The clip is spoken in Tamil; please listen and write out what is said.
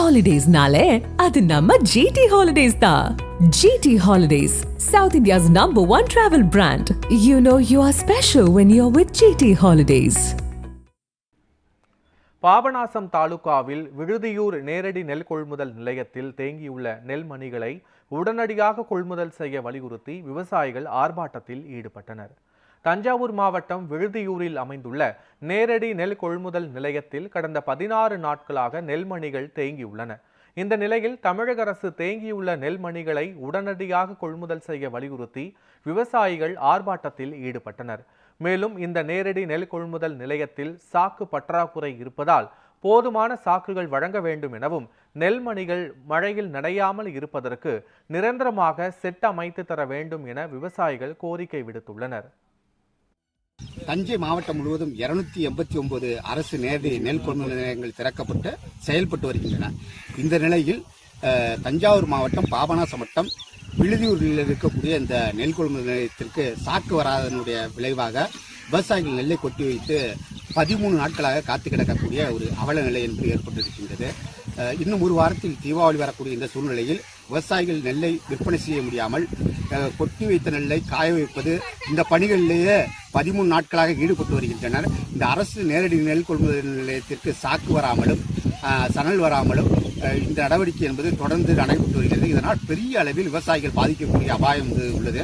Holidays-nale, adu namma GT Holidays da. GT Holidays, South India's #1 travel brand. You know you are special when you're with GT Holidays. Papanasam தாலுகாவில் விழுதியூர் நேரடி நெல் கொள்முதல் நிலையத்தில் தேங்கியுள்ள நெல் மணிகளை உடனடியாக கொள்முதல் செய்ய வலியுறுத்தி விவசாயிகள் ஆர்ப்பாட்டத்தில் ஈடுபட்டனர். தஞ்சாவூர் மாவட்டம் விழுதியூரில் அமைந்துள்ள நேரடி நெல் கொள்முதல் நிலையத்தில் கடந்த 16 நாட்களாக நெல்மணிகள் தேங்கியுள்ளன. இந்த நிலையில் தமிழக அரசு தேங்கியுள்ள நெல்மணிகளை உடனடியாக கொள்முதல் செய்ய வலியுறுத்தி விவசாயிகள் ஆர்ப்பாட்டத்தில் ஈடுபட்டனர். மேலும் இந்த நேரடி நெல் கொள்முதல் நிலையத்தில் சாக்கு பற்றாக்குறை இருப்பதால் போதுமான சாக்குகள் வழங்க வேண்டும் எனவும் நெல்மணிகள் மழையில் நனையாமல் இருப்பதற்கு நிரந்தரமாக செட் அமைத்து தர வேண்டும் என விவசாயிகள் கோரிக்கை விடுத்துள்ளனர். தஞ்சை மாவட்டம் முழுவதும் 289 அரசு நேரடி நெல் கொள்முதல் நிலையங்கள் திறக்கப்பட்டு செயல்பட்டு வருகின்றன. இந்த நிலையில் தஞ்சாவூர் மாவட்டம் பாபநாசம் வட்டம் விழுதியூரில் இருக்கக்கூடிய இந்த நெல் கொள்முதல் நிலையத்திற்கு சாக்கு வராதனுடைய விளைவாக விவசாயிகள் நெல்லை கொட்டி வைத்து 13 நாட்களாக காத்து கிடக்கக்கூடிய ஒரு அவல நிலை என்பது ஏற்பட்டிருக்கின்றது. இன்னும் ஒரு வாரத்தில் தீபாவளி வரக்கூடிய இந்த சூழ்நிலையில் விவசாயிகள் நெல்லை விற்பனை செய்ய முடியாமல் கொட்டி வைத்த நெல்லை காய வைப்பது இந்த பணிகளிலேயே 13 நாட்களாக ஈடுபட்டு வருகின்றனர். இந்த அரசு நேரடி நெல் கொள்முதல் நிலையத்திற்கு சாக்கு வராமலும் சணல் வராமலும் இந்த நடவடிக்கை என்பது தொடர்ந்து நடைபெற்று வருகிறது. இதனால் பெரிய அளவில் விவசாயிகள் பாதிக்கக்கூடிய அபாயம் உள்ளது.